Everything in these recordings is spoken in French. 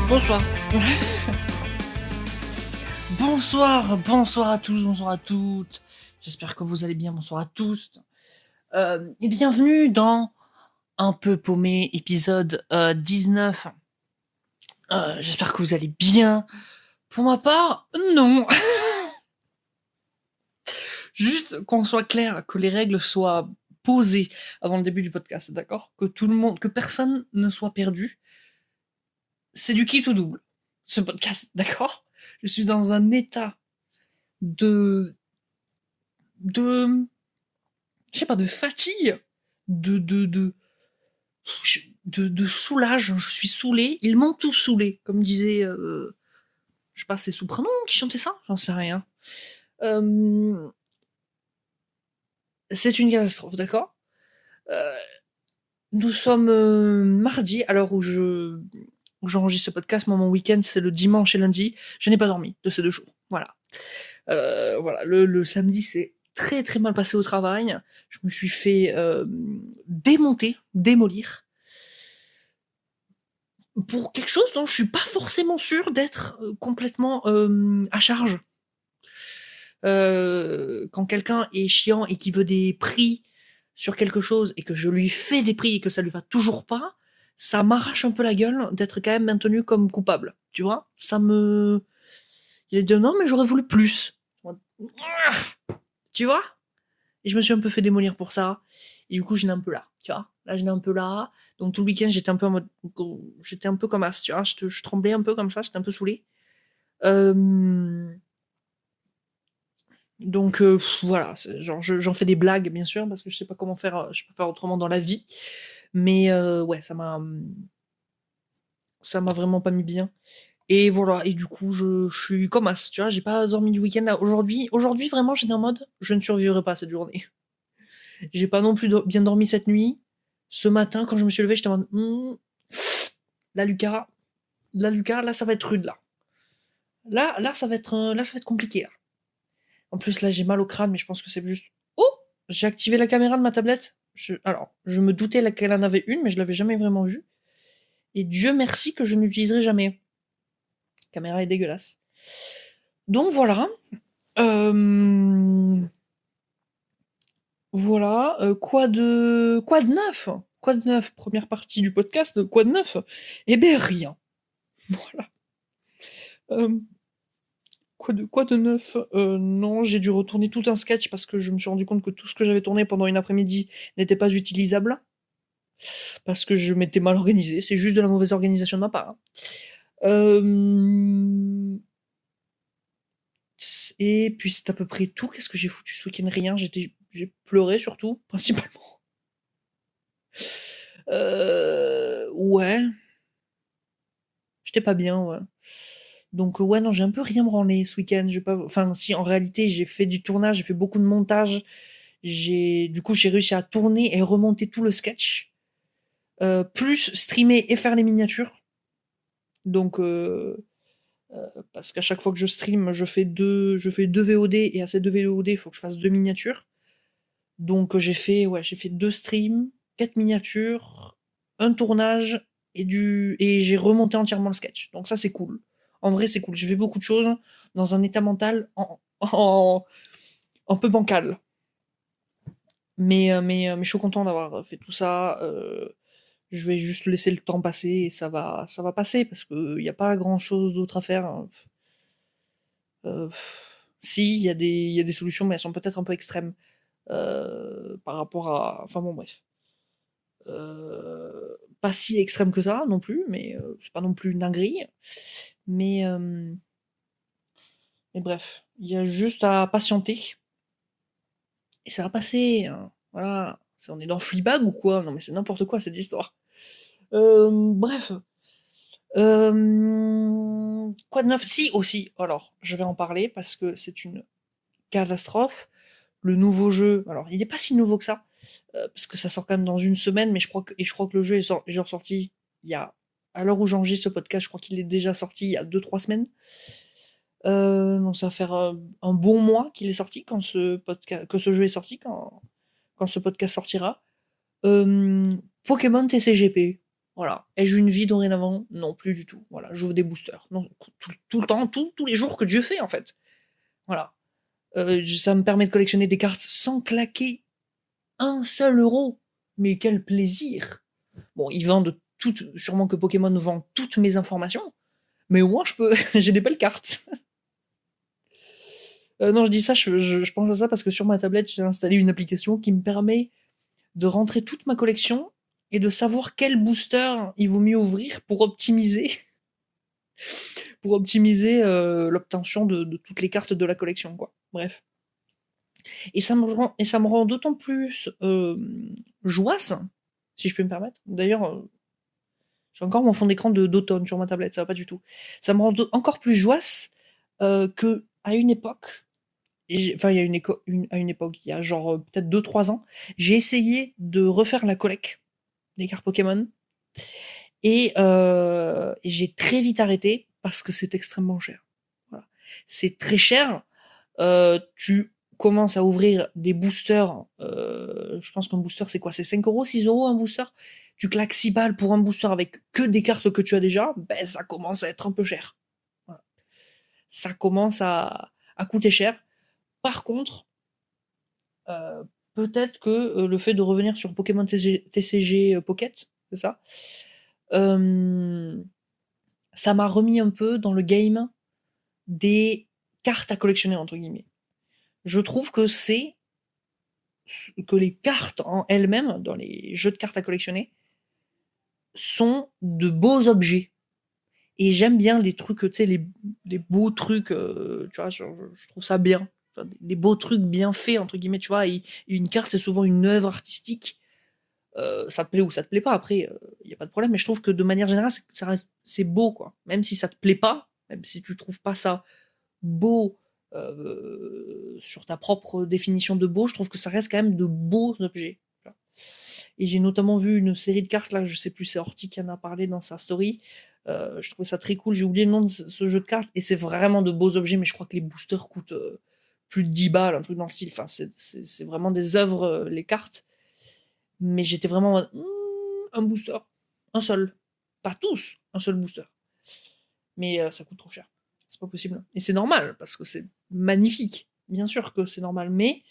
Bonsoir. Bonsoir à tous, bonsoir à toutes. J'espère que vous allez bien, bonsoir à tous. Et bienvenue dans Un peu paumé, épisode 19. J'espère que vous allez bien. Pour ma part, non. Juste qu'on soit clair, que les règles soient posées avant le début du podcast, d'accord? Que tout le monde, que personne ne soit perdu. C'est du kiff tout double, ce podcast, d'accord? Je suis dans un état de je sais pas, de fatigue, de, de, de, de soulage. Je suis saoulé. Ils m'ont tous saoulé, comme disait, je sais pas, c'est Soprano qui chantait ça. J'en sais rien. C'est une catastrophe, d'accord. Euh, Nous sommes mardi, à l'heure où j'enregistre ce podcast. Moi, mon week-end, c'est le dimanche et lundi. Je n'ai pas dormi de ces 2 jours. Voilà. Voilà. Le samedi, c'est très très mal passé au travail. Je me suis fait démolir pour quelque chose dont je suis pas forcément sûr d'être complètement à charge. Quand quelqu'un est chiant et qui veut des prix sur quelque chose et que je lui fais des prix et que ça lui va toujours pas, ça m'arrache un peu la gueule d'être quand même maintenu comme coupable. Tu vois, ça me, il a dit non mais j'aurais voulu plus. Tu vois. Et je me suis un peu fait démolir pour ça. Et du coup, je n'ai un peu là, tu vois. Là, je n'ai un peu là. Donc, tout le week-end, j'étais un peu en mode, j'étais un peu comme as, tu vois. Je tremblais un peu comme ça, j'étais un peu saoulé. Donc, voilà. Genre, j'en fais des blagues, bien sûr, parce que je sais pas comment faire, je peux faire autrement dans la vie. Mais, ouais, ça m'a vraiment pas mis bien. Et voilà. Et du coup, je suis comme as, tu vois. J'ai pas dormi du week-end là. Aujourd'hui, vraiment, j'étais en mode, je ne survivrai pas à cette journée. J'ai pas non plus bien dormi cette nuit. Ce matin, quand je me suis levé, j'étais en mode, là, Lucas, là, ça va être rude, là. Là, là, ça va être compliqué, là. En plus, là, j'ai mal au crâne, mais je pense que c'est juste. Oh! J'ai activé la caméra de ma tablette. Alors, je me doutais qu'elle en avait une, mais je l'avais jamais vraiment vue. Et Dieu merci que je n'utiliserai jamais. La caméra est dégueulasse. Donc voilà. Euh... Voilà. Quoi de neuf? Quoi de neuf? Première partie du podcast. Quoi de neuf? Eh ben rien. Voilà. Euh, quoi de neuf? Non, j'ai dû retourner tout un sketch parce que je me suis rendu compte que tout ce que j'avais tourné pendant une après-midi n'était pas utilisable. Parce que je m'étais mal organisé. C'est juste de la mauvaise organisation de ma part, hein. Euh, Et puis c'est à peu près tout. Qu'est-ce que j'ai foutu ce week-end? Rien. J'ai pleuré surtout, principalement. Ouais. J'étais pas bien, ouais. Donc ouais, non, j'ai un peu rien branlé ce week-end. J'ai pas, enfin si, en réalité, j'ai fait du tournage, j'ai fait beaucoup de montage. Du coup, j'ai réussi à tourner et remonter tout le sketch, plus streamer et faire les miniatures. Donc parce qu'à chaque fois que je stream, je fais deux VOD et à ces deux VOD, il faut que je fasse deux miniatures. Donc j'ai fait deux streams, quatre miniatures, un tournage et j'ai remonté entièrement le sketch. Donc ça c'est cool. En vrai c'est cool. J'ai fait beaucoup de choses dans un état mental un peu bancal. Mais je suis content d'avoir fait tout ça. Je vais juste laisser le temps passer et ça va passer parce que y a pas grand chose d'autre à faire, hein. Euh, Si, il y a des solutions, mais elles sont peut-être un peu extrêmes par rapport à. Enfin bon, bref. Pas si extrême que ça non plus, mais c'est pas non plus une dinguerie. Mais, euh, mais bref, il y a juste à patienter et ça va passer, hein. Voilà. On est dans Fleabag ou quoi? Non, mais c'est n'importe quoi cette histoire. Bref. Quoi de neuf? Si, aussi. Alors, je vais en parler parce que c'est une catastrophe. Le nouveau jeu, alors il n'est pas si nouveau que ça, parce que ça sort quand même dans une semaine, mais je crois que le jeu est genre sorti il y a, à l'heure où j'enregistre ce podcast, je crois qu'il est déjà sorti il y a 2 3 semaines. Donc ça va faire un bon mois qu'il est sorti que ce jeu est sorti, quand ce podcast sortira. Pokémon TCGP. Voilà. Ai-je une vie dorénavant? Non, plus du tout. Voilà, j'ouvre des boosters. Non, tout le temps, tous les jours que Dieu fait, en fait. Voilà. Ça me permet de collectionner des cartes sans claquer un seul euro. Mais quel plaisir! Bon, ils vendent sûrement que Pokémon vend toutes mes informations, mais au moins je peux, j'ai des belles cartes. Non, je dis ça, je pense à ça parce que sur ma tablette, j'ai installé une application qui me permet de rentrer toute ma collection et de savoir quel booster il vaut mieux ouvrir l'obtention de toutes les cartes de la collection, quoi. Bref. Et ça me rend d'autant plus joasse, si je peux me permettre. D'ailleurs, j'ai encore mon fond d'écran d'automne sur ma tablette, ça va pas du tout. Ça me rend encore plus joasse que à une époque, enfin il y a à une époque, il y a genre peut-être 2-3 ans, j'ai essayé de refaire la collecte des cartes Pokémon et j'ai très vite arrêté parce que c'est extrêmement cher. Voilà. C'est très cher. Tu commences à ouvrir des boosters. Je pense qu'un booster, c'est quoi? C'est 5 euros, 6 euros un booster? Tu claques 6 balles pour un booster avec que des cartes que tu as déjà, ben ça commence à être un peu cher. Voilà. Ça commence à coûter cher. Par contre, peut-être que le fait de revenir sur Pokémon TCG Pocket, c'est ça? Ça m'a remis un peu dans le game des cartes à collectionner, entre guillemets. Je trouve que que les cartes en elles-mêmes, dans les jeux de cartes à collectionner, sont de beaux objets. Et j'aime bien les trucs, tu sais, les beaux trucs, tu vois, je trouve ça bien. Les beaux trucs bien faits, entre guillemets, tu vois. Et une carte, c'est souvent une œuvre artistique. Ça te plaît ou ça te plaît pas, après, il n'y a pas de problème. Mais je trouve que de manière générale, c'est beau, quoi. Même si ça te plaît pas, même si tu trouves pas ça beau sur ta propre définition de beau, je trouve que ça reste quand même de beaux objets. Et j'ai notamment vu une série de cartes, là, je sais plus, c'est Horty qui en a parlé dans sa story. Je trouvais ça très cool. J'ai oublié le nom de ce jeu de cartes et c'est vraiment de beaux objets, mais je crois que les boosters coûtent plus de 10 balles, un truc dans le style. Enfin, c'est vraiment des œuvres, les cartes. Mais j'étais vraiment en mode, un booster, un seul. Pas tous, un seul booster. Mais ça coûte trop cher. C'est pas possible. Et c'est normal, parce que c'est magnifique. Bien sûr que c'est normal, mais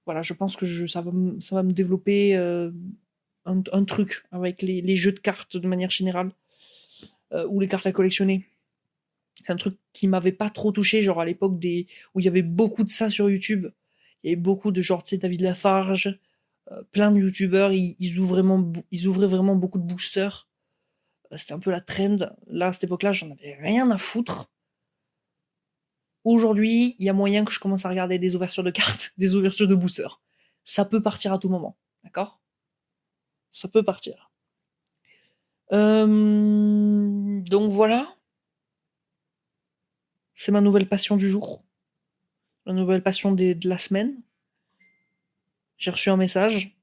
voilà, je pense que ça va me développer un truc avec les jeux de cartes de manière générale, ou les cartes à collectionner. C'est un truc qui m'avait pas trop touché, genre à l'époque où il y avait beaucoup de ça sur YouTube. Il y avait beaucoup de genre, tu sais, David Lafarge, plein de youtubeurs, ils ouvraient vraiment beaucoup de boosters. C'était un peu la trend. Là, à cette époque-là, j'en avais rien à foutre. Aujourd'hui, il y a moyen que je commence à regarder des ouvertures de cartes, des ouvertures de boosters. Ça peut partir à tout moment, d'accord? Ça peut partir. Donc voilà, c'est ma nouvelle passion du jour, la nouvelle passion de la semaine. J'ai reçu un message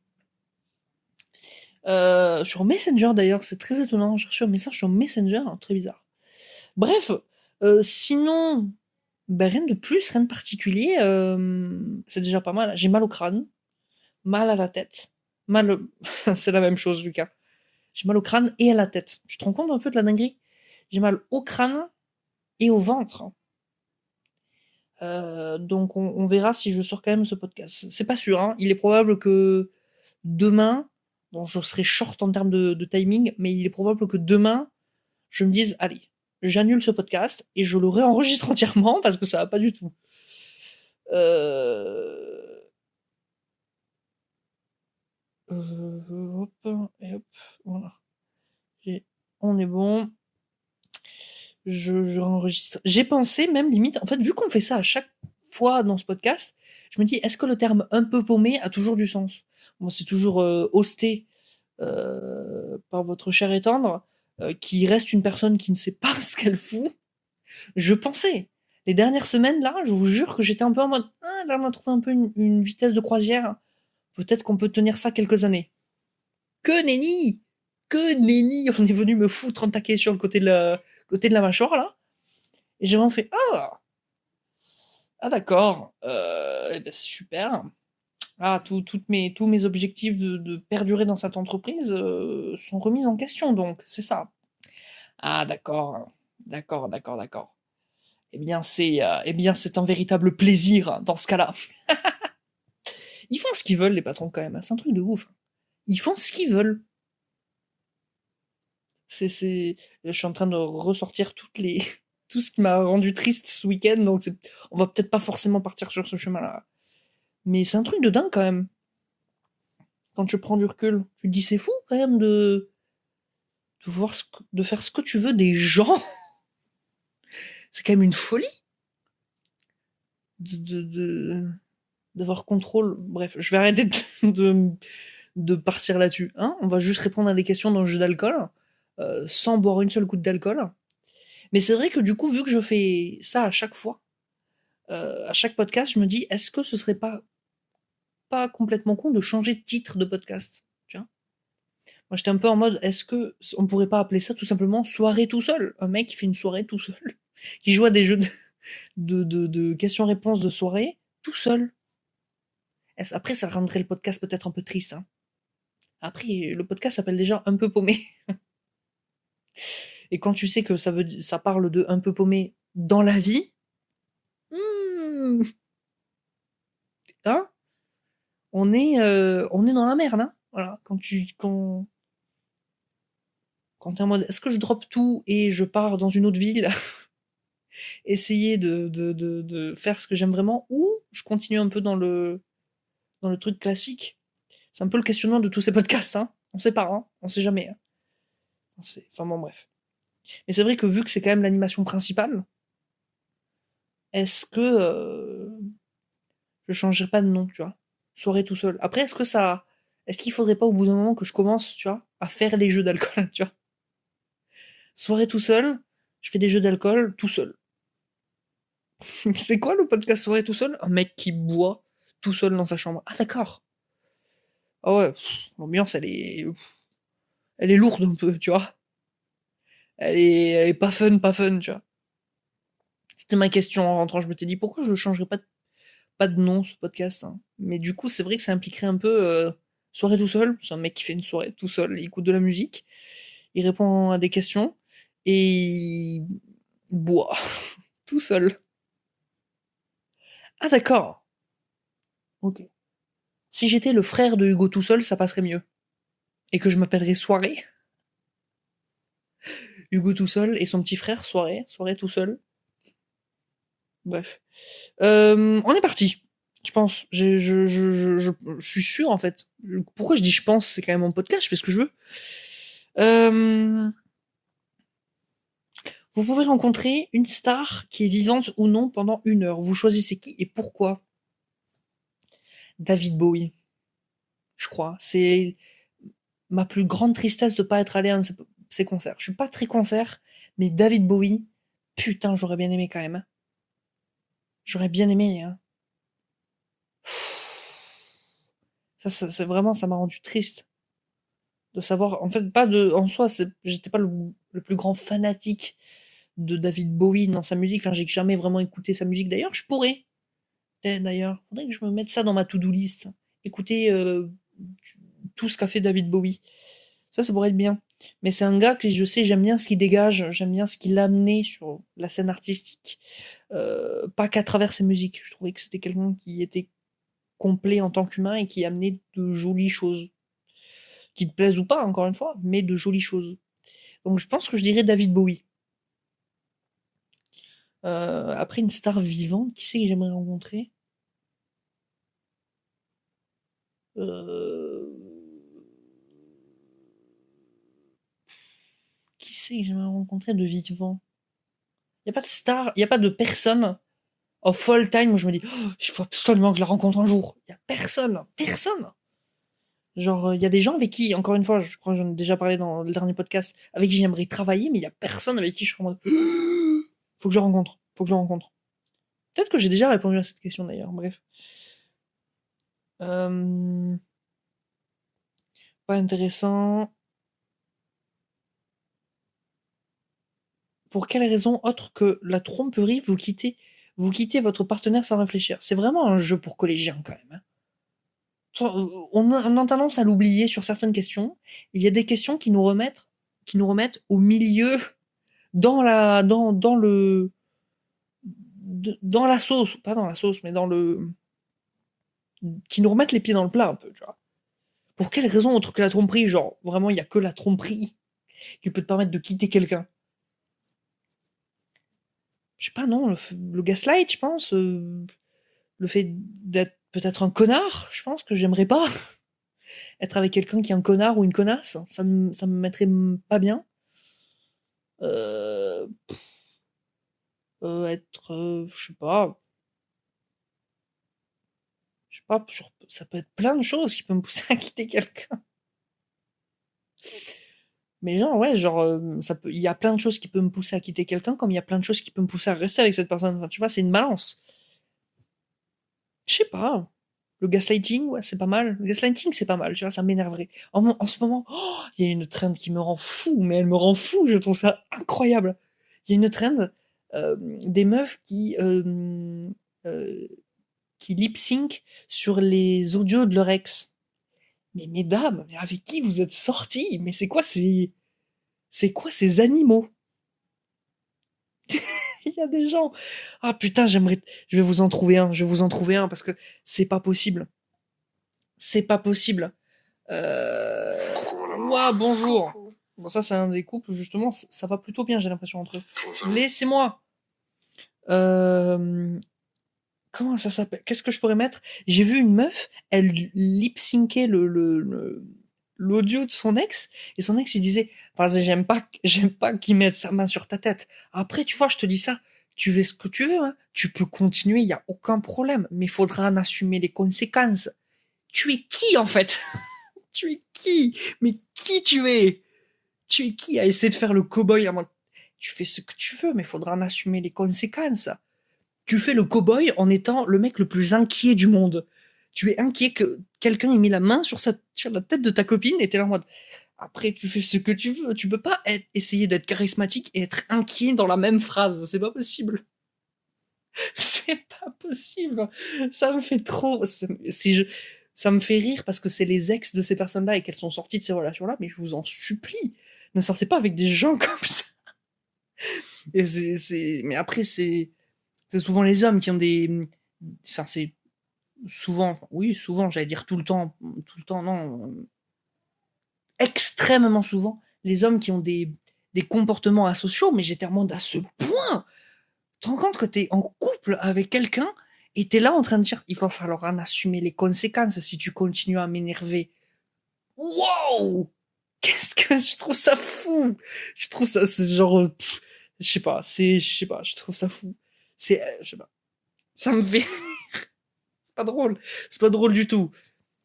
sur Messenger d'ailleurs, c'est très étonnant. J'ai reçu un message sur Messenger, hein, très bizarre. Bref, sinon, ben, rien de plus, rien de particulier. C'est déjà pas mal. J'ai mal au crâne, mal à la tête, mal. C'est la même chose, Lucas. J'ai mal au crâne et à la tête. Tu te rends compte un peu de la dinguerie? J'ai mal au crâne et au ventre. Donc on verra si je sors quand même ce podcast. C'est pas sûr, hein. Il est probable que demain, bon, je serai short en termes de timing, mais il est probable que demain, je me dise, allez, j'annule ce podcast et je le réenregistre entièrement parce que ça va pas du tout. Euh... Hop, et hop, voilà. On est bon. Je enregistre. J'ai pensé même limite, en fait, vu qu'on fait ça à chaque fois dans ce podcast, je me dis, est-ce que le terme un peu paumé a toujours du sens? Bon, c'est toujours hosté par votre cher et tendre, qui reste une personne qui ne sait pas ce qu'elle fout. Je pensais, les dernières semaines, là, je vous jure que j'étais un peu en mode, ah, là, on a trouvé un peu une vitesse de croisière. Peut-être qu'on peut tenir ça quelques années. Que nenni! Que nenni! On est venu me foutre un taquet sur le côté de la mâchoire, là. Et j'ai vraiment fait, ah! Ah d'accord, eh ben c'est super. Ah, tous mes objectifs de perdurer dans cette entreprise, sont remis en question donc, c'est ça? Ah d'accord, d'accord, d'accord, d'accord. Eh bien, c'est un véritable plaisir, hein, dans ce cas-là. Ils font ce qu'ils veulent les patrons quand même, hein, c'est un truc de ouf. Ils font ce qu'ils veulent. C'est je suis en train de ressortir toutes les tout ce qui m'a rendu triste ce week-end, donc c'est on va peut-être pas forcément partir sur ce chemin-là. Mais c'est un truc de dingue quand même, quand tu prends du recul. Tu te dis: «C'est fou quand même de faire ce que tu veux des gens». C'est quand même une folie de d'avoir contrôle. Bref, je vais arrêter de partir là-dessus, hein. On va juste répondre à des questions dans le jeu d'alcool, sans boire une seule goutte d'alcool. Mais c'est vrai que du coup, vu que je fais ça à chaque fois, à chaque podcast, je me dis: «Est-ce que ce serait pas complètement con de changer de titre de podcast?» Tu vois? Moi, j'étais un peu en mode: «Est-ce que on pourrait pas appeler ça tout simplement soirée tout seul?» Un mec qui fait une soirée tout seul, qui joue à des jeux de questions-réponses de soirée, tout seul. Est-ce après ça rendrait le podcast peut-être un peu triste, hein. Après, le podcast s'appelle déjà Un peu paumé et quand tu sais que ça parle de un peu paumé dans la vie, mmh, hein? On est dans la merde, hein. Voilà, quand tu es en mode: «Est-ce que je drop tout et je pars dans une autre ville, essayer de faire ce que j'aime vraiment ou je continue un peu dans le truc classique?» C'est un peu le questionnement de tous ces podcasts, hein. On sait pas, hein, on sait jamais, hein. Enfin bon, bref. Mais c'est vrai que vu que c'est quand même l'animation principale, est-ce que, je changerais pas de nom, tu vois? Soirée tout seul. Après, est-ce qu'il faudrait pas au bout d'un moment que je commence, tu vois, à faire les jeux d'alcool, tu vois? Soirée tout seul, je fais des jeux d'alcool tout seul. C'est quoi le podcast soirée tout seul? Un mec qui boit tout seul dans sa chambre. Ah d'accord. Ah ouais, l'ambiance elle est lourde un peu, tu vois? Elle est pas fun, tu vois? C'était ma question en rentrant, je m'étais dit: «Pourquoi je le changerais pas de nom ce podcast, hein?» Mais du coup, c'est vrai que ça impliquerait un peu, soirée tout seul. C'est un mec qui fait une soirée tout seul, il écoute de la musique, il répond à des questions et il boit tout seul. Ah d'accord, OK. Si j'étais le frère de Hugo tout seul, ça passerait mieux et que je m'appellerais Soirée. Hugo tout seul et son petit frère Soirée, Soirée tout seul. Bref. On est parti, je pense. Je suis sûr en fait. Pourquoi je dis «je pense»? C'est quand même mon podcast, je fais ce que je veux. Hem Vous pouvez rencontrer une star qui est vivante ou non pendant 1 heure. Vous choisissez qui et pourquoi? David Bowie, je crois. C'est ma plus grande tristesse de pas être allé à un de ses concerts. Je suis pas très concert, mais David Bowie, putain, j'aurais bien aimé quand même, hein. J'aurais bien aimé, hein. Ça c'est vraiment ça m'a rendu triste de savoir en fait pas de en soi, j'étais pas le plus grand fanatique de David Bowie dans sa musique, enfin, j'ai jamais vraiment écouté sa musique. D'ailleurs, je pourrais. D'ailleurs, faudrait que je me mette ça dans ma to-do list. Écouter, tout ce qu'a fait David Bowie. Ça pourrait être bien. Mais c'est un gars que je sais, j'aime bien ce qu'il dégage, j'aime bien ce qu'il a amené sur la scène artistique, pas qu'à travers ses musiques. Je trouvais que c'était quelqu'un qui était complet en tant qu'humain et qui amenait de jolies choses. Qui te plaisent ou pas, encore une fois, mais de jolies choses. Donc je pense que je dirais David Bowie. Après une star vivante, qui c'est que j'aimerais rencontrer? Heu Qui c'est que j'aimerais rencontrer de vivant? Il y a pas de star, il y a pas de personne of all time où je me dis: «Oh, il faut absolument que je la rencontre un jour». Il y a personne, personne! Genre, il y a des gens avec qui, encore une fois, je crois que j'en ai déjà parlé dans le dernier podcast, avec qui j'aimerais travailler, mais il y a personne avec qui je serais en mode: «Faut que je le rencontre, faut que je le rencontre». Peut-être que j'ai déjà répondu à cette question d'ailleurs, bref. Hem, Pas intéressant. Pour quelle raison autre que la tromperie vous quittez votre partenaire sans réfléchir? C'est vraiment un jeu pour collégiens quand même, hein. on a tendance à l'oublier sur certaines questions. Il y a des questions qui nous remettent au milieu dans la sauce, pas dans la sauce, mais qui nous remettent les pieds dans le plat un peu, tu vois. Pour quelle raison autre que la tromperie? Genre, vraiment, il y a que la tromperie qui peut te permettre de quitter quelqu'un. Je sais pas, non, le gaslight, je pense, le fait d'être peut-être un connard, je pense que j'aimerais pas être avec quelqu'un qui est un connard ou une connasse, ça me mettrait pas bien. Euh, être, je sais pas, ça peut être plein de choses qui peuvent me pousser à quitter quelqu'un. Mais genre, ouais, genre, il y a plein de choses qui peuvent me pousser à quitter quelqu'un, comme il y a plein de choses qui peuvent me pousser à rester avec cette personne. Enfin, tu vois, c'est une balance. Je sais pas. Le gaslighting, ouais, c'est pas mal. Le gaslighting, c'est pas mal, tu vois, ça m'énerverait. En ce moment, il y a une trend qui me rend fou, mais elle me rend fou, je trouve ça incroyable. Il y a une trend des meufs euh, qui lip sync sur les audios de leur ex. Mais mesdames, mais avec qui vous êtes sortis? Mais c'est quoi ces animaux? Il y a des gens. Ah putain, je vais vous en trouver un. Je vais vous en trouver un parce que c'est pas possible. C'est pas possible. Ouah, bonjour. Bon, ça, c'est un des couples, justement, ça va plutôt bien, j'ai l'impression, entre eux. Laissez-moi. Euh, Comment ça s'appelle? Qu'est-ce que je pourrais mettre? J'ai vu une meuf, elle lip-syncait l'audio de son ex, et son ex, il disait, enfin, j'aime pas qu'il mette sa main sur ta tête. Après, tu vois, je te dis ça, tu fais ce que tu veux, hein. Tu peux continuer, il y a aucun problème, mais il faudra en assumer les conséquences. Tu es qui, en fait? Tu es qui? Mais qui tu es? Tu es qui à essayer de faire le cow-boy? Tu fais ce que tu veux, mais il faudra en assumer les conséquences. Tu fais le cow-boy en étant le mec le plus inquiet du monde. Tu es inquiet que quelqu'un ait mis la main sur la tête de ta copine et t'es là en mode. Après, tu fais ce que tu veux. Tu peux pas essayer d'être charismatique et être inquiet dans la même phrase. C'est pas possible. C'est pas possible. Ça me fait trop. Ça me fait rire parce que c'est les ex de ces personnes-là et qu'elles sont sorties de ces relations-là, mais je vous en supplie, ne sortez pas avec des gens comme ça. Et mais après, c'est souvent les hommes qui ont des. Enfin, c'est souvent, enfin, oui, souvent, j'allais dire tout le temps, non, extrêmement souvent, les hommes qui ont des comportements asociaux, mais j'étais en mode à ce point. Tu te rends compte que t'es en couple avec quelqu'un et t'es là en train de dire, il va falloir en assumer les conséquences si tu continues à m'énerver. Wow! Qu'est-ce que je trouve ça fou! Je trouve ça, c'est genre, je sais pas, je trouve ça fou. Je sais pas. Ça me fait, c'est pas drôle. C'est pas drôle du tout.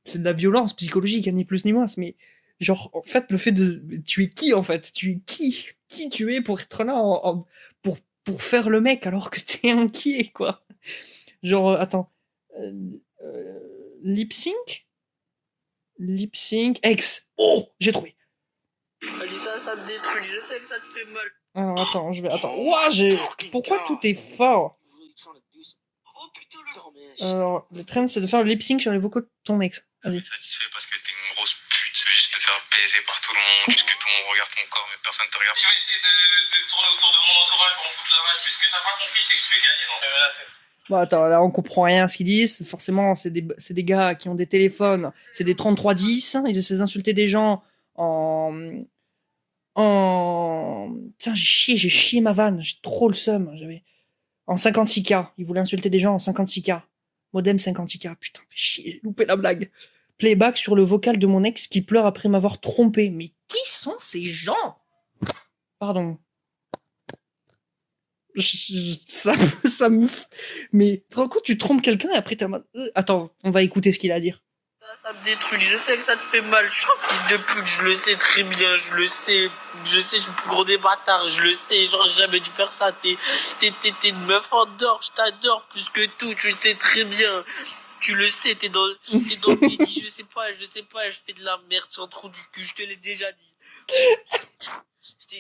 C'est de la violence psychologique, ni plus ni moins. Mais genre, en fait, le fait de, tu es qui en fait? Tu es qui? Qui tu es pour être là pour faire le mec alors que t'es inquiet, quoi? Genre, attends. Euh, Lip sync? Lip sync. Ex. Oh! J'ai trouvé. Alissa, ça me détruit. Je sais que ça te fait mal. Alors, attends, Attends. Ouah, pourquoi tout est fort? Alors, le trend, c'est de faire le lip sync sur les vocaux de ton ex. Vas-y. Satisfait parce que t'es une grosse pute, tu veux juste te faire baiser par tout le monde, juste que tout le monde regarde ton corps, mais personne te regarde. Je vais essayer de tourner autour de mon entourage pour me foutre la vache, mais ce que t'as pas compris, c'est que je vais gagner dans tout ça. Bon, attends, là, on comprend rien à ce qu'ils disent. Forcément, c'est des gars qui ont des téléphones, c'est des 3310. Ils essaient d'insulter des gens Putain, j'ai chié ma vanne. J'ai trop le seum. En 56K. Ils voulaient insulter des gens en 56K. Modem 56K. Putain, fais chier, j'ai loupé la blague. Playback sur le vocal de mon ex qui pleure après m'avoir trompé. Mais qui sont ces gens? Pardon. Ça me. Mais, trop coup, tu trompes quelqu'un et après t'es en mode. Attends, on va écouter ce qu'il a à dire. Ça me détruit. Je sais que ça te fait mal. Je suis un fils de pute. Je le sais très bien. Je le sais. Je sais, je suis le plus gros des bâtards. Je le sais. J'aurais jamais dû faire ça. T'es une meuf en dehors. Je t'adore plus que tout. Tu le sais très bien. Tu le sais. T'es dans le midi. Je sais pas. Je fais de la merde sur le trou du cul. Je te l'ai déjà dit.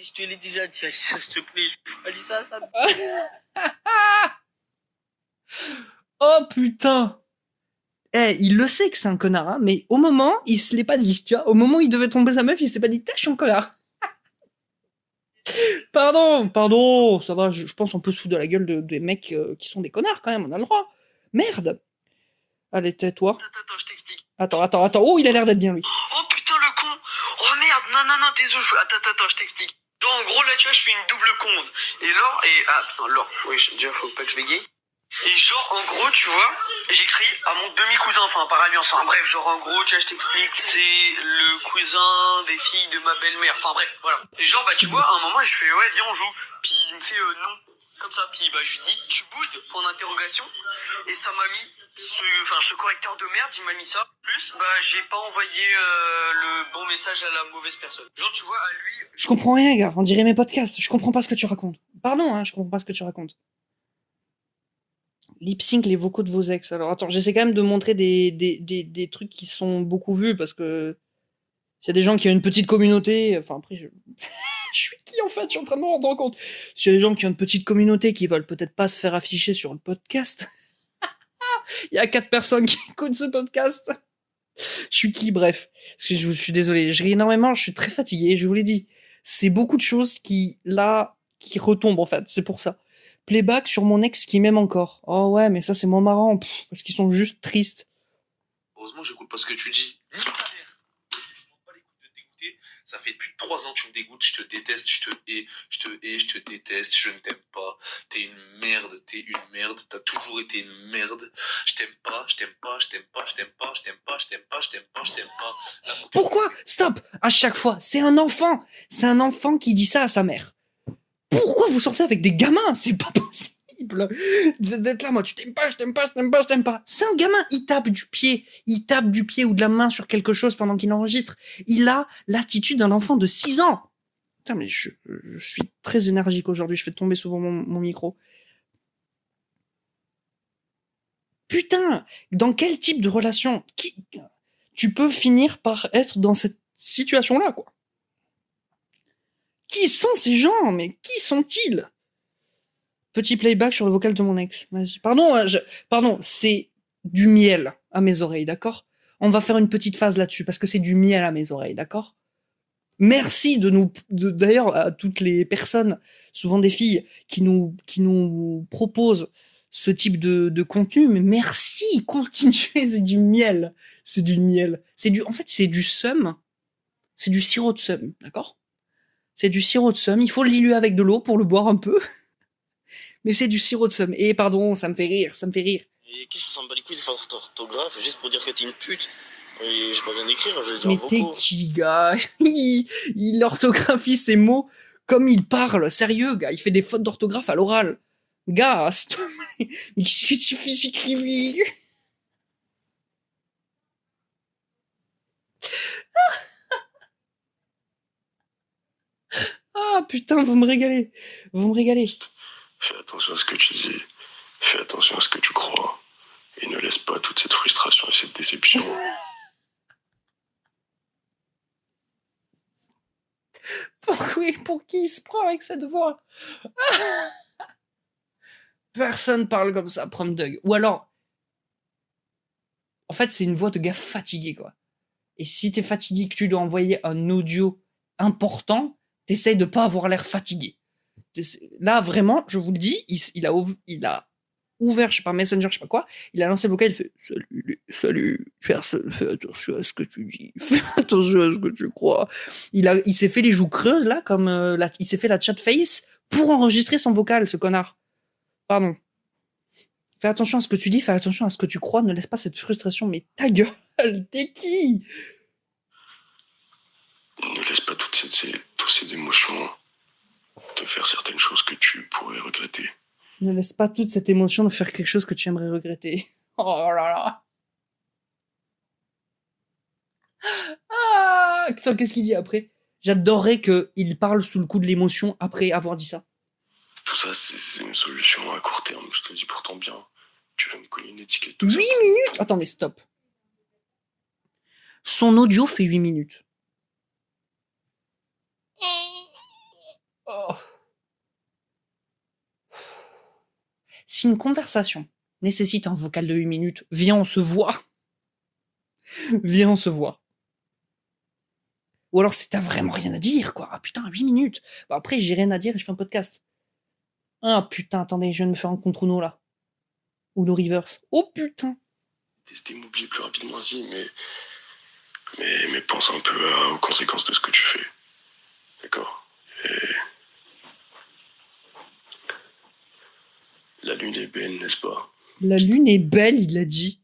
Je te l'ai déjà dit, Alissa, s'il te plaît. Alissa, ça me... Oh putain! il le sait que c'est un connard, hein, mais au moment, il se l'est pas dit, tu vois. Au moment où il devait tromper sa meuf, il s'est pas dit, je suis un connard. Pardon, ça va, je pense qu'on peut se foutre de la gueule des mecs qui sont des connards quand même, on a le droit. Merde. Allez, tais-toi. Attends, je t'explique. Attends, oh, il a l'air d'être bien, lui. Oh putain, le con. Oh merde, non, désolé. Attends, je t'explique. Genre, en gros, là, tu vois, je fais une double conve. Et Laure, ah, putain, Laure, oui, déjà, faut pas que je bégaye. Et genre, en gros, tu vois, j'écris à mon demi-cousin, enfin, par alliance. Enfin, bref, genre, en gros, tu vois, je t'explique, c'est le cousin des filles de ma belle-mère. Enfin, bref, voilà. Et genre, bah, tu vois, à un moment, je fais, ouais, viens, on joue. Puis il me fait, non. Comme ça. Puis, bah, je lui dis, tu boudes, point d'interrogation. Et ça m'a mis, ce correcteur de merde, il m'a mis ça. Plus, bah, j'ai pas envoyé le bon message à la mauvaise personne. Genre, tu vois, à lui. Je comprends rien, gars. On dirait mes podcasts. Je comprends pas ce que tu racontes. Pardon, hein, je comprends pas ce que tu racontes. Lip sync les vocaux de vos ex. Alors attends, j'essaie quand même de montrer des trucs qui sont beaucoup vus parce que s'il y a des gens qui ont une petite communauté, enfin après je suis qui en fait, je suis en train de me rendre compte. S'il y a des gens qui ont une petite communauté qui veulent peut-être pas se faire afficher sur le podcast. Il y a 4 personnes qui écoutent ce podcast. Je suis qui, bref. Parce que je suis désolé, je ris énormément, je suis très fatigué, je vous l'ai dit. C'est beaucoup de choses qui retombent en fait, c'est pour ça. Playback sur mon ex qui m'aime encore. Oh ouais, mais ça c'est moins marrant, parce qu'ils sont juste tristes. Heureusement, j'écoute pas ce que tu dis. Nique ta mère. Je m'en bats les couilles de te dégoûter. Ça fait depuis 3 ans que tu me dégoûtes. Je te déteste, je te hais, je te déteste. Je ne t'aime pas. T'es une merde. T'as toujours été une merde. Je t'aime pas. Pourquoi? Stop! À chaque fois, c'est un enfant. C'est un enfant qui dit ça à sa mère. Pourquoi vous sortez avec des gamins? C'est pas possible d'être là, moi, je t'aime pas. C'est un gamin, il tape du pied ou de la main sur quelque chose pendant qu'il enregistre. Il a l'attitude d'un enfant de 6 ans. Putain, mais je suis très énergique aujourd'hui, je fais tomber souvent mon micro. Putain, dans quel type de relation tu peux finir par être dans cette situation-là, quoi? Qui sont ces gens? Mais qui sont-ils? Petit playback sur le vocal de mon ex. Vas-y. Pardon, c'est du miel à mes oreilles, d'accord? On va faire une petite phase là-dessus parce que c'est du miel à mes oreilles, d'accord? Merci d'ailleurs à toutes les personnes, souvent des filles, qui nous proposent ce type de contenu, mais merci, continuez, c'est du miel. En fait, c'est du seum. C'est du sirop de seum, d'accord? C'est du sirop de seum. Il faut le diluer avec de l'eau pour le boire un peu. Mais c'est du sirop de seum. Et pardon, ça me fait rire. Et qui se sent bat les couilles de faute d'orthographe juste pour dire que t'es une pute? Et j'ai pas bien écrire, je vais dire mais beaucoup. t'es qui, gars? il orthographie ses mots comme il parle. Sérieux, gars, il fait des fautes d'orthographe à l'oral. Gars, s'il te plaît. Mais qu'est-ce que tu fais écrire? Ah putain, vous me régalez. Fais attention à ce que tu dis, fais attention à ce que tu crois, et ne laisse pas toute cette frustration et cette déception. Pour qui il se prend avec cette voix? Personne parle comme ça, Prom Dug. Ou alors, en fait, c'est une voix de gars fatigué, quoi. Et si t'es fatigué, que tu dois envoyer un audio important, t'essayes de pas avoir l'air fatigué. Là, vraiment, je vous le dis, il a ouvert, je sais pas, Messenger, je sais pas quoi, il a lancé le vocal, il fait salut, personne, fais attention à ce que tu dis, fais attention à ce que tu crois. Il s'est fait les joues creuses, là, comme il s'est fait la chat face pour enregistrer son vocal, ce connard. Pardon. Fais attention à ce que tu dis, fais attention à ce que tu crois, ne laisse pas cette frustration, mais ta gueule, t'es qui? Ne laisse pas toutes ces émotions te faire certaines choses que tu pourrais regretter. Ne laisse pas toute cette émotion de faire quelque chose que tu aimerais regretter. Oh là là. Ah, putain, qu'est-ce qu'il dit après? J'adorerais qu'il parle sous le coup de l'émotion après avoir dit ça. Tout ça, c'est une solution à court terme, je te le dis pour ton bien. Tu vas me coller une étiquette. 8 minutes? Attendez, stop. Son audio fait 8 minutes. Oh. Si une conversation nécessite un vocal de 8 minutes, viens, on se voit. Viens, on se voit. Ou alors, t'as vraiment rien à dire, quoi. Ah putain, 8 minutes. Bon, après, j'ai rien à dire et je fais un podcast. Ah putain, attendez, je viens de me faire un contre Uno, là. Uno Reverse. Oh putain. Tester m'oublie plus rapidement ainsi, mais pense un peu aux conséquences de ce que tu fais. D'accord? Et la lune est belle, n'est-ce pas? La lune est belle, il l'a dit.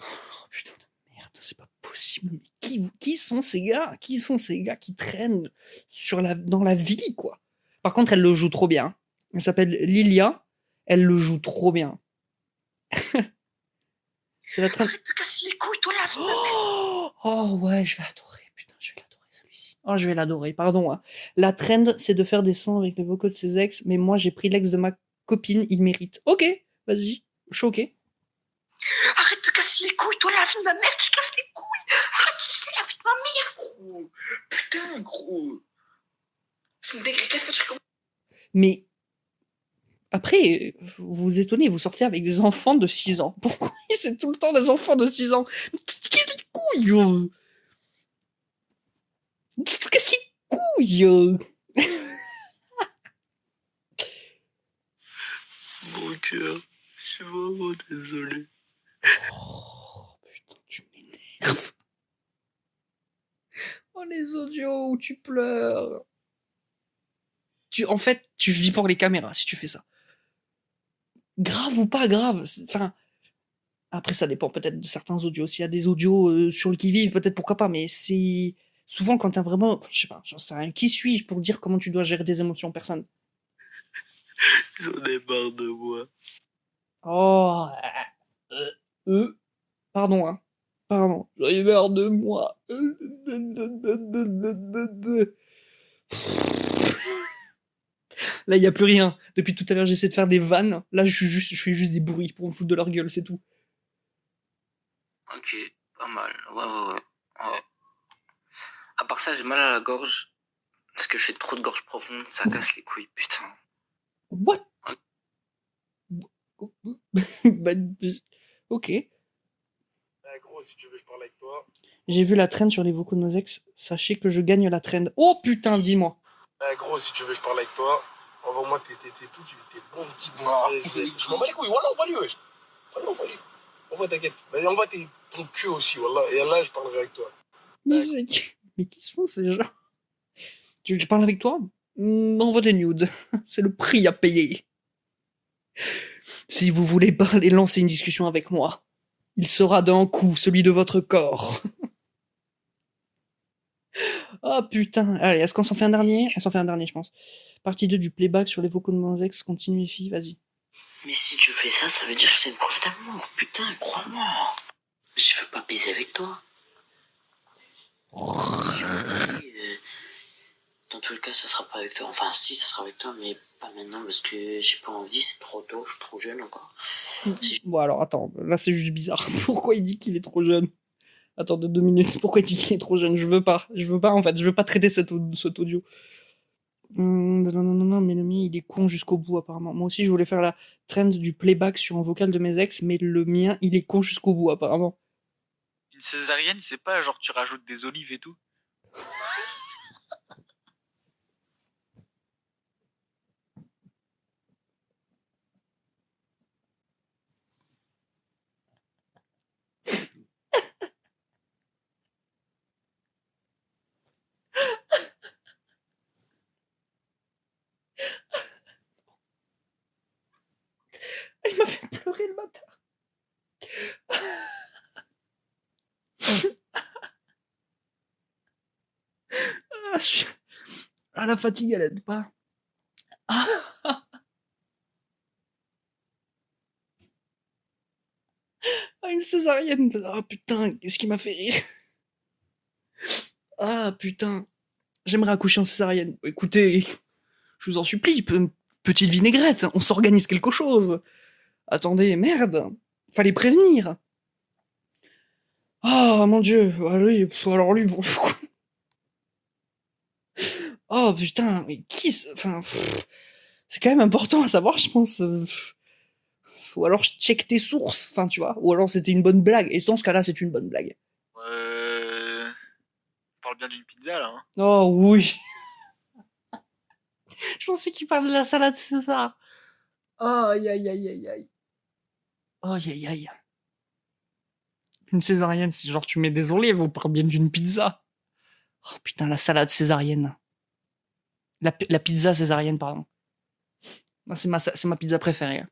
Oh putain de merde, c'est pas possible. Mais qui sont ces gars? Qui sont ces gars qui traînent dans la vie, quoi? Par contre, elle le joue trop bien. Elle s'appelle Lilia. Elle le joue trop bien. C'est la traîne. Arrête de casser les couilles, toi, là. Oh ouais, je vais adorer. Putain, je vais l'adorer celui-ci. Oh, je vais l'adorer, pardon. Hein. La trend, c'est de faire des sons avec les vocaux de ses ex, mais moi j'ai pris l'ex de ma copine, il mérite. Ok, vas-y, choqué. Arrête de casser les couilles, toi, la vie de ma mère, tu casses les couilles. Arrête, tu fais la vie de ma mère, gros. Putain, gros. C'est une dinguerie, qu'est-ce que tu recommences? Mais après, vous vous étonnez, vous sortez avec des enfants de 6 ans. Pourquoi c'est tout le temps des enfants de 6 ans? Qu'est-ce les couilles? Qu'est-ce les couilles? Mon cœur, je suis vraiment désolé. Oh putain, tu m'énerves. Oh les audios où tu pleures. En fait, tu vis pour les caméras si tu fais ça. Grave ou pas grave. Enfin, après ça dépend peut-être de certains audios. S'il y a des audios sur le qui-vive, peut-être pourquoi pas. Mais c'est souvent quand t'as vraiment, enfin, je sais pas, j'en sais rien. Qui suis-je pour dire comment tu dois gérer des émotions? Personne. J'en ai marre de moi. Oh, pardon, hein. Pardon. J'en ai marre de moi. Là, il n'y a plus rien. Depuis tout à l'heure, j'essaie de faire des vannes. Là, je fais juste des bruits pour me foutre de leur gueule, c'est tout. Ok, pas mal. Ouais. À part ça, j'ai mal à la gorge. Parce que je fais trop de gorge profonde, ça casse les couilles, putain. What? Bah, ok. Gros, si tu veux, je parle avec toi. J'ai vu la trend sur les vocaux de nos ex. Sachez que je gagne la trend. Oh putain, dis-moi. Gros, si tu veux, je parle avec toi. Envoie-moi tes bons petits bons. Je m'en bats les couilles, voilà, envoie-lui, wesh. Voilà, envoie-lui. Envoie, t'inquiète. Vas-y, envoie ton cul aussi, voilà. Et là, je parlerai avec toi. Mais qui sont ces gens? Tu veux que je parle avec toi? Envoie des nudes. C'est le prix à payer. Si vous voulez parler, lancer une discussion avec moi, il sera d'un coup celui de votre corps. Oh putain. Allez, est-ce qu'on s'en fait un dernier? On s'en fait un dernier, je pense. Partie 2 du playback sur les vocaux de mon ex. Continue, filles, vas-y. Mais si tu fais ça, ça veut dire que c'est une preuve d'amour. Putain, crois-moi. Je veux pas baiser avec toi. Dans tous les cas, ça sera pas avec toi. Enfin, si, ça sera avec toi, mais pas maintenant parce que j'ai pas envie, c'est trop tôt, je suis trop jeune encore. Bon, alors attends, là c'est juste bizarre. Pourquoi il dit qu'il est trop jeune? Attends, 2 minutes. Pourquoi il dit qu'il est trop jeune? Je veux pas en fait. Je veux pas traiter cet audio. Non, mais le mien il est con jusqu'au bout apparemment. Moi aussi je voulais faire la trend du playback sur un vocal de mes ex, mais le mien il est con jusqu'au bout apparemment. Une césarienne, c'est pas genre tu rajoutes des olives et tout? Il m'a fait pleurer le matin. La fatigue elle aide pas. Une césarienne. Ah putain, qu'est-ce qui m'a fait rire? Ah putain, j'aimerais accoucher en césarienne. Écoutez, je vous en supplie, petite vinaigrette, on s'organise quelque chose. Attendez, merde, fallait prévenir. Oh mon dieu, alors lui, bon. Oh putain, mais enfin, c'est quand même important à savoir, je pense. Ou alors je check tes sources, enfin tu vois. Ou alors c'était une bonne blague. Et dans ce cas-là, c'est une bonne blague. On parle bien d'une pizza, là. Hein. Oh oui. Je pensais qu'il parlait de la salade César. Aïe, aïe, aïe, aïe, aïe. Aïe, aïe, aïe. Une césarienne, c'est genre tu mets des olives, on parle bien d'une pizza. Oh putain, la salade césarienne. La pizza césarienne, pardon. Ah, c'est ma pizza préférée. Hein.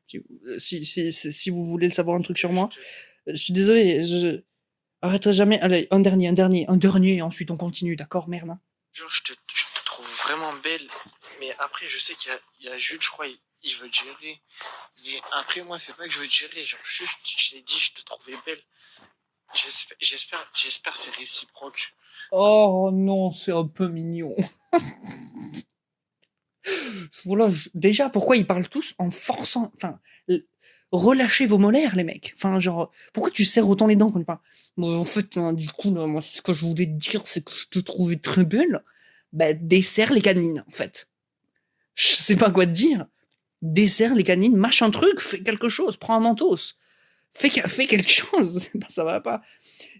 Si vous voulez le savoir un truc sur moi, je suis désolé, je arrêterai jamais. Allez, un dernier, et ensuite on continue, d'accord, merde. Hein. Genre, je te trouve vraiment belle, mais après, je sais qu'il y a Jules, je crois, il veut te gérer. Mais après, moi, c'est pas que je veux te gérer, genre, juste, je l'ai dit, je te trouvais belle. J'espère que c'est réciproque. Oh non, c'est un peu mignon. Voilà, déjà, pourquoi ils parlent tous en forçant... Enfin, relâchez vos molaires, les mecs. Enfin, genre, pourquoi tu serres autant les dents quand tu parles? Bon, en fait, hein, du coup, là, moi, ce que je voulais te dire, c'est que je te trouvais très belle. Bah, desserre les canines, en fait. Je sais pas quoi te dire. Desserre les canines, mâche un truc, fais quelque chose, prends un mentos. Fais quelque chose, ça va pas.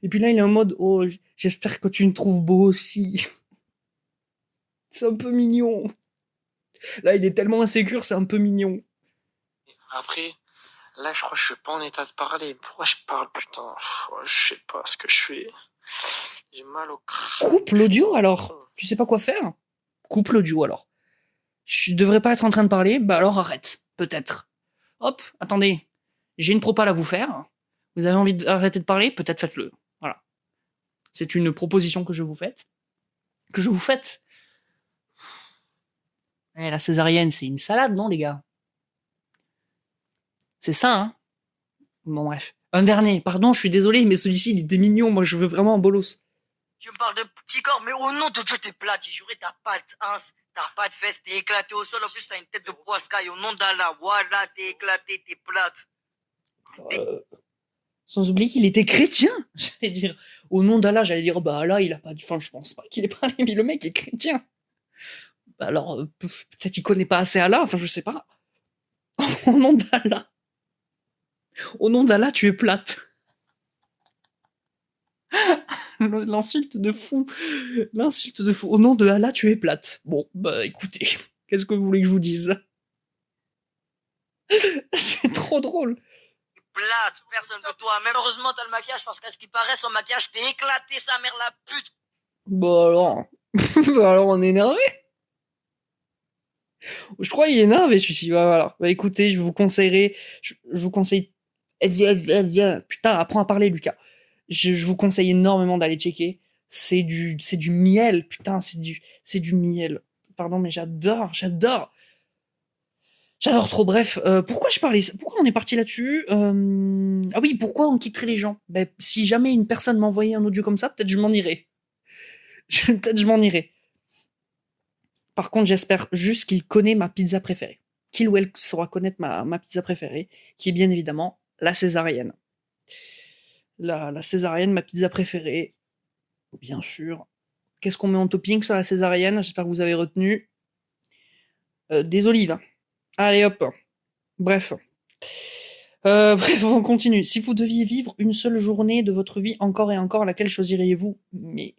Et puis là, il est en mode, oh, j'espère que tu me trouves beau aussi. C'est un peu mignon. Là, il est tellement insécure, c'est un peu mignon. Après, là, je crois que je suis pas en état de parler. Pourquoi je parle, putain? Je sais pas ce que je fais. J'ai mal au crâne. Coupe l'audio, alors. Tu sais pas quoi faire? Coupe l'audio, alors. Je devrais pas être en train de parler, bah alors arrête, peut-être. Hop, attendez. J'ai une propale à vous faire. Vous avez envie d'arrêter de parler? Peut-être faites-le. Voilà. C'est une proposition que je vous fais. La césarienne, c'est une salade, non, les gars? C'est ça, hein? Bon, bref. Un dernier. Pardon, je suis désolé, mais celui-ci, il était mignon. Moi, je veux vraiment un bolos. Tu me parles de petit corps, mais au nom de Dieu, t'es plate. J'ai juré, t'as pas de t'as pas de fesses, t'es éclaté au sol. En plus, t'as une tête de poiscaille. Au nom d'Allah, voilà, t'es éclaté, t'es plate. Sans oublier qu'il était chrétien. J'allais dire, au nom d'Allah, j'allais dire, bah Allah, il a pas... Enfin, je pense pas qu'il ait pas... Mais le mec est chrétien. Bah alors, peut-être il connaît pas assez Allah. Enfin, je sais pas. Au nom d'Allah. Au nom d'Allah, tu es plate. L'insulte de fou. L'insulte de fou. Au nom de Allah, tu es plate. Bon, bah écoutez, qu'est-ce que vous voulez que je vous dise? C'est trop drôle. Plate, personne que toi. Mais heureusement, t'as le maquillage, parce qu'à ce qui paraît, son maquillage, t'es éclaté, sa mère la pute. Bah alors... bah alors, on est énervé. Je crois qu'il est énervé, celui-ci. Bah voilà. Bah écoutez, je vous conseillerais... Je vous conseille... Putain, apprends à parler, Lucas. Je vous conseille énormément d'aller checker. C'est du miel, putain, c'est du miel. Pardon, mais j'adore trop. Bref, pourquoi on est parti là-dessus? Ah oui, pourquoi on quitterait les gens? Ben, si jamais une personne m'envoyait un audio comme ça, peut-être je m'en irais. Peut-être je m'en irais. Par contre, j'espère juste qu'il connaît ma pizza préférée. Qu'il ou elle saura connaître ma pizza préférée, qui est bien évidemment la césarienne. La césarienne, ma pizza préférée, bien sûr. Qu'est-ce qu'on met en topping sur la césarienne? J'espère que vous avez retenu. Des olives. Allez hop. Bref. Bref, on continue. Si vous deviez vivre une seule journée de votre vie encore et encore, laquelle choisiriez-vous? Mais...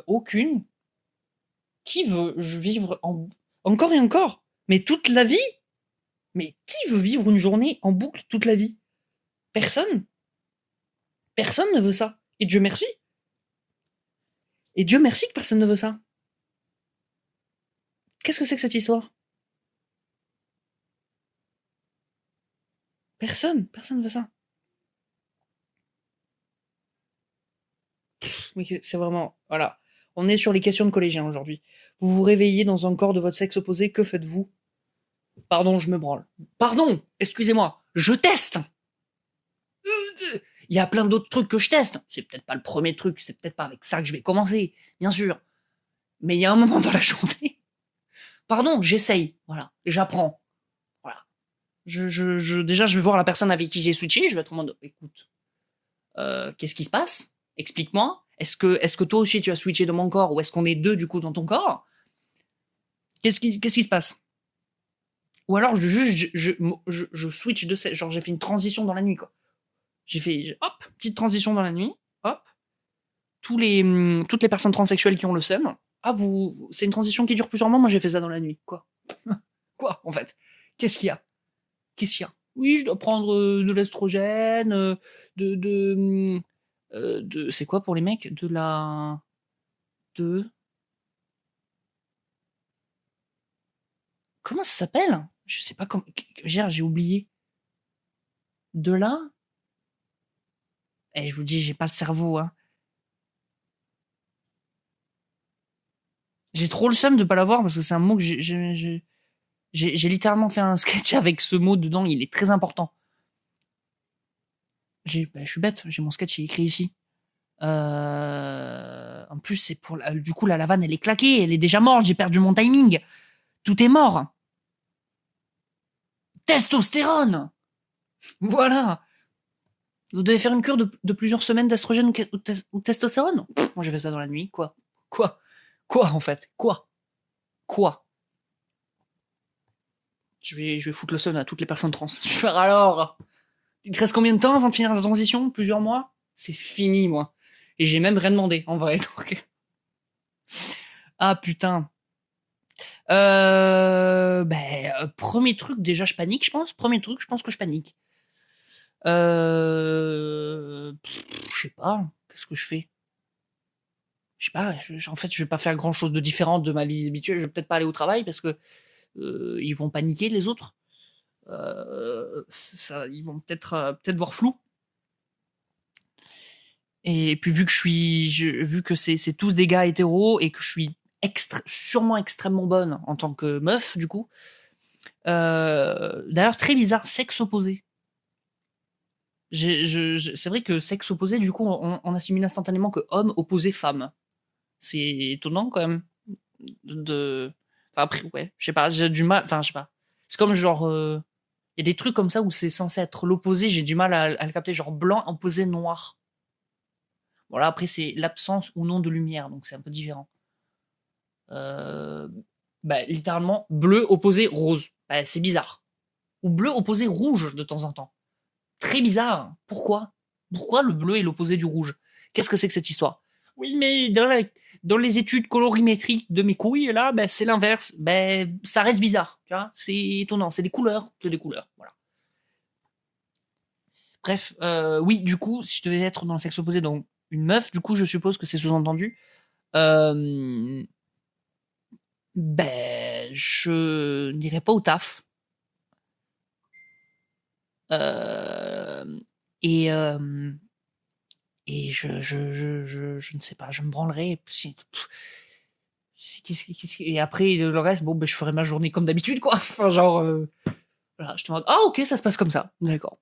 aucune. Qui veut vivre encore et encore? Mais toute la vie? Mais qui veut vivre une journée en boucle toute la vie? Personne. Personne ne veut ça. Et Dieu merci. Et Dieu merci que personne ne veut ça. Qu'est-ce que c'est que cette histoire? Personne ne veut ça. Mais c'est vraiment... Voilà. On est sur les questions de collégiens aujourd'hui. Vous vous réveillez dans un corps de votre sexe opposé, que faites-vous? Pardon, je me branle. Pardon, excusez-moi, je teste. Il y a plein d'autres trucs que je teste. C'est peut-être pas le premier truc, c'est peut-être pas avec ça que je vais commencer, bien sûr. Mais il y a un moment dans la journée. Pardon, j'essaye. Voilà, j'apprends. Voilà. Déjà, je vais voir la personne avec qui j'ai switché. Je vais être en mode, écoute, qu'est-ce qui se passe? Explique-moi. Est-ce que toi aussi tu as switché dans mon corps ou est-ce qu'on est deux du coup dans ton corps? Qu'est-ce qui se passe? Ou alors je switch de genre j'ai fait une transition dans la nuit, quoi. J'ai fait hop, petite transition dans la nuit, hop. Toutes les personnes transsexuelles qui ont le seum, c'est une transition qui dure plusieurs mois, moi j'ai fait ça dans la nuit, quoi. Quoi, en fait? Qu'est-ce qu'il y a? Oui, je dois prendre de l'estrogène, c'est quoi pour les mecs? Comment ça s'appelle? Je sais pas comment. J'ai oublié. De là? Je vous dis, j'ai pas le cerveau, hein. J'ai trop le seum de pas l'avoir parce que c'est un mot que j'ai littéralement fait un sketch avec ce mot dedans, il est très important. Je suis bête, j'ai mon sketch écrit ici. En plus, c'est pour du coup la vanne elle est claquée, elle est déjà morte, j'ai perdu mon timing. Tout est mort. Testostérone. Voilà. Vous devez faire une cure de plusieurs semaines d'estrogène ou testostérone? Moi j'ai fait ça dans la nuit, quoi en fait? Quoi Je vais foutre le seum à toutes les personnes trans. Je vais faire alors. Il te reste combien de temps avant de finir la transition? Plusieurs mois? C'est fini, moi. Et j'ai même rien demandé, en vrai. Donc... Ah, putain. Premier truc, déjà, je panique, je pense. Premier truc, je pense que je panique. Je sais pas. Qu'est-ce que je fais? Je sais pas. En fait, je vais pas faire grand-chose de différent de ma vie habituelle. Je vais peut-être pas aller au travail parce que ils vont paniquer, les autres. Ils vont peut-être voir flou. Et puis vu que c'est tous des gars hétéros et que je suis sûrement extrêmement bonne en tant que meuf, du coup. D'ailleurs, très bizarre, sexe opposé. C'est vrai que sexe opposé, du coup, on assimile instantanément que homme opposé femme. C'est étonnant quand même. Après, ouais, je sais pas, j'ai du mal. Enfin, je sais pas. C'est comme genre. Il y a des trucs comme ça où c'est censé être l'opposé, j'ai du mal à le capter. Genre blanc opposé noir. Voilà, après, c'est l'absence ou non de lumière, donc c'est un peu différent. Littéralement, bleu opposé rose. C'est bizarre. Ou bleu opposé rouge de temps en temps. Très bizarre. Pourquoi le bleu est l'opposé du rouge? Qu'est-ce que c'est que cette histoire? Oui, mais dans les études colorimétriques de mes couilles, là, c'est l'inverse. Ça reste bizarre. Tu vois, c'est étonnant. C'est des couleurs. Voilà. Bref, oui, du coup, si je devais être dans le sexe opposé, donc une meuf, du coup, je suppose que c'est sous-entendu. Je n'irai pas au taf. Et je ne sais pas, je me branlerai. Et après, le reste, je ferai ma journée comme d'habitude, quoi. Enfin, genre, voilà, je te demande, ok, ça se passe comme ça. D'accord.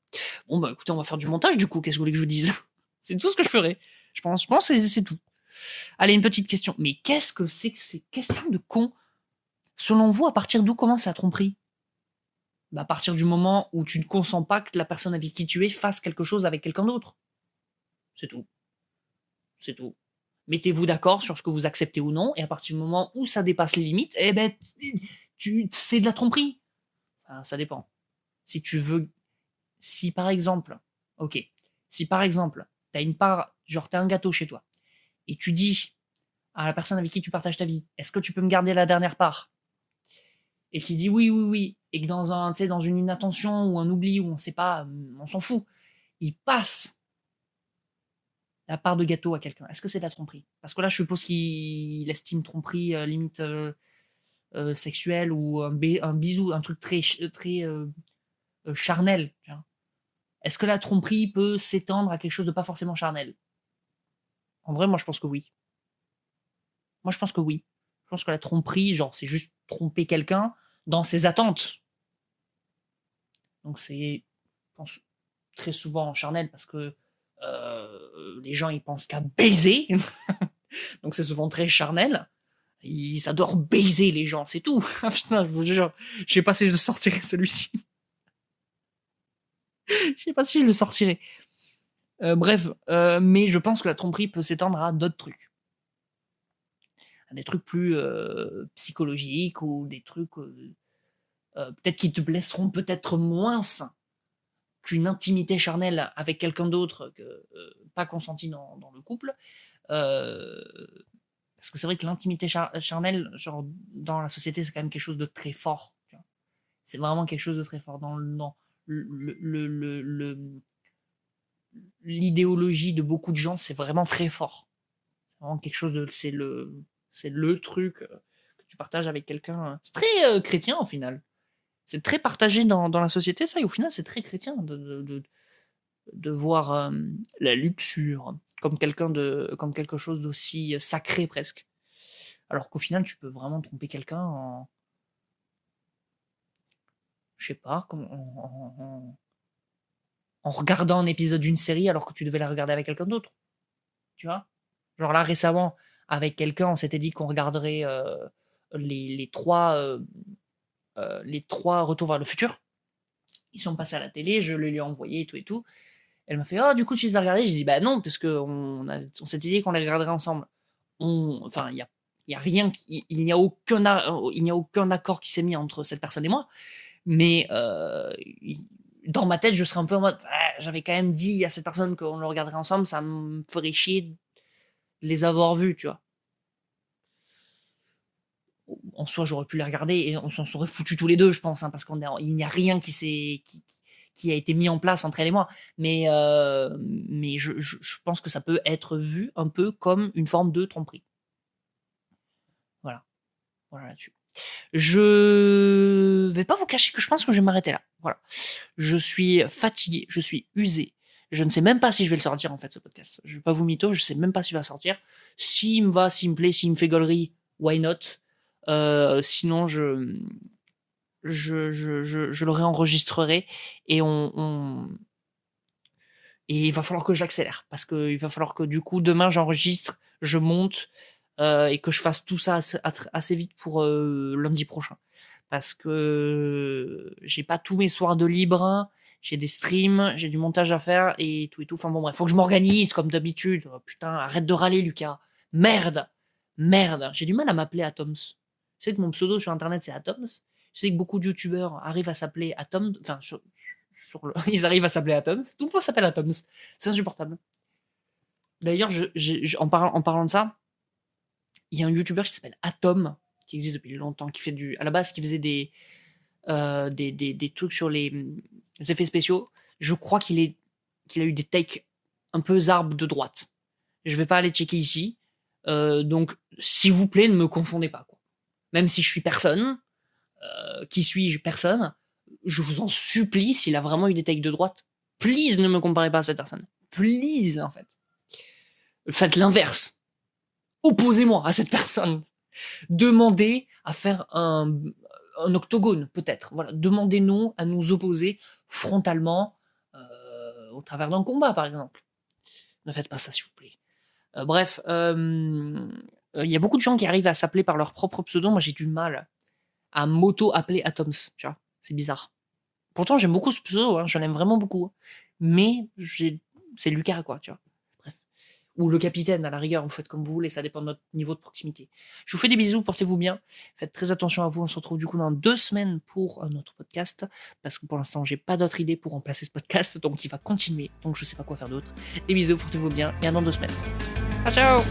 Bon, écoutez, on va faire du montage, du coup. Qu'est-ce que vous voulez que je vous dise? C'est tout ce que je ferai. Je pense que c'est tout. Allez, une petite question. Mais qu'est-ce que c'est que ces questions de con? Selon vous, à partir d'où commence la tromperie? À partir du moment où tu ne consens pas que la personne avec qui tu es fasse quelque chose avec quelqu'un d'autre. C'est tout. C'est tout. Mettez-vous d'accord sur ce que vous acceptez ou non, et à partir du moment où ça dépasse les limites, c'est de la tromperie. Enfin, ça dépend. Si par exemple, t'as une part, genre t'as un gâteau chez toi, et tu dis à la personne avec qui tu partages ta vie, est-ce que tu peux me garder la dernière part? Et qui dit oui, et que dans une inattention ou un oubli ou on sait pas, on s'en fout, il passe la part de gâteau à quelqu'un. Est-ce que c'est de la tromperie? Parce que là, je suppose qu'il estime tromperie limite sexuelle ou un bisou, un truc très charnel. Tu vois. Est-ce que la tromperie peut s'étendre à quelque chose de pas forcément charnel? En vrai, moi, je pense que oui. Je pense que la tromperie, genre, c'est juste tromper quelqu'un dans ses attentes. Donc, c'est, je pense, très souvent charnel parce que les gens, ils pensent qu'à baiser. Donc, c'est souvent très charnel. Ils adorent baiser les gens, c'est tout. Putain, je vous jure. Je sais pas si je sortirai celui-ci. Je sais pas si je le sortirai. Bref, mais je pense que la tromperie peut s'étendre à d'autres trucs. des trucs plus psychologiques ou des trucs peut-être qui te blesseront peut-être moins qu'une intimité charnelle avec quelqu'un d'autre que pas consentie dans le couple. Parce que c'est vrai que l'intimité charnelle, genre, dans la société, c'est quand même quelque chose de très fort. Tu vois. C'est vraiment quelque chose de très fort. Dans l'idéologie de beaucoup de gens, c'est vraiment très fort. C'est vraiment quelque chose de. C'est le truc que tu partages avec quelqu'un. C'est très chrétien au final. C'est très partagé dans la société, ça, et au final, c'est très chrétien de voir la luxure comme quelque chose d'aussi sacré presque. Alors qu'au final, tu peux vraiment tromper quelqu'un en. Je sais pas, en regardant un épisode d'une série alors que tu devais la regarder avec quelqu'un d'autre. Tu vois? Genre là, récemment, avec quelqu'un, on s'était dit qu'on regarderait les trois Retours vers le futur. Ils sont passés à la télé, je les lui ai envoyés et tout et tout. Elle m'a fait « Oh, du coup, tu les as regardés ?» J'ai dit « Bah non, parce qu'on s'était dit qu'on les regarderait ensemble. » Enfin, il y a rien, il n'y a aucun accord qui s'est mis entre cette personne et moi. Mais dans ma tête, je serais un peu en mode j'avais quand même dit à cette personne qu'on le regarderait ensemble, ça me ferait chier de les avoir vus, tu vois. En soi, j'aurais pu les regarder et on s'en serait foutus tous les deux, je pense, hein, parce qu'il n'y a rien qui a été mis en place entre elle et moi. Mais je pense que ça peut être vu un peu comme une forme de tromperie. Voilà là-dessus. Je vais pas vous cacher que je pense que je vais m'arrêter là. Voilà. Je suis fatigué, je suis usé. Je ne sais même pas si je vais le sortir en fait, ce podcast. Je vais pas vous mytho, je sais même pas s'il va sortir. S'il me va, s'il me plaît, s'il me fait gaulerie, why not? Sinon je le réenregistrerai et et il va falloir que j'accélère parce qu'il va falloir que du coup demain j'enregistre, je monte et que je fasse tout ça assez vite pour lundi prochain parce que j'ai pas tous mes soirs de libre, j'ai des streams, j'ai du montage à faire et tout. Enfin bon bref, faut que je m'organise comme d'habitude. Oh, putain, arrête de râler Lucas. Merde, j'ai du mal à m'appeler Atoms. Je sais que mon pseudo sur internet c'est Atoms. Je sais que beaucoup de youtubeurs arrivent à s'appeler Atoms. Enfin, ils arrivent à s'appeler Atoms. Tout le monde s'appelle Atoms. C'est insupportable. D'ailleurs, en parlant de ça, il y a un youtubeur qui s'appelle Atom, qui existe depuis longtemps, qui fait à la base, qui faisait des trucs sur les effets spéciaux. Je crois qu'il a eu des takes un peu zarbe de droite. Je vais pas aller checker ici. Donc, s'il vous plaît, ne me confondez pas, quoi. Même si je suis personne, qui suis-je personne, je vous en supplie, s'il a vraiment eu des takes de droite, please ne me comparez pas à cette personne. Please, en fait. Faites l'inverse. Opposez-moi à cette personne. Demandez à faire un octogone, peut-être. Voilà. Demandez-nous à nous opposer frontalement au travers d'un combat, par exemple. Ne faites pas ça, s'il vous plaît. Bref, il y a beaucoup de gens qui arrivent à s'appeler par leur propre pseudo. Moi, j'ai du mal à m'auto-appeler Atoms, tu vois. C'est bizarre. Pourtant, j'aime beaucoup ce pseudo, hein, j'en aime vraiment beaucoup. Hein. Mais c'est Lucas, quoi, tu vois. Bref. Ou le capitaine, à la rigueur, vous faites comme vous voulez, ça dépend de notre niveau de proximité. Je vous fais des bisous, portez-vous bien. Faites très attention à vous. On se retrouve du coup dans 2 semaines pour un autre podcast. Parce que pour l'instant, j'ai pas d'autre idée pour remplacer ce podcast. Donc, il va continuer. Donc, je sais pas quoi faire d'autre. Des bisous, portez-vous bien. Et à dans 2 semaines. Ciao, ciao!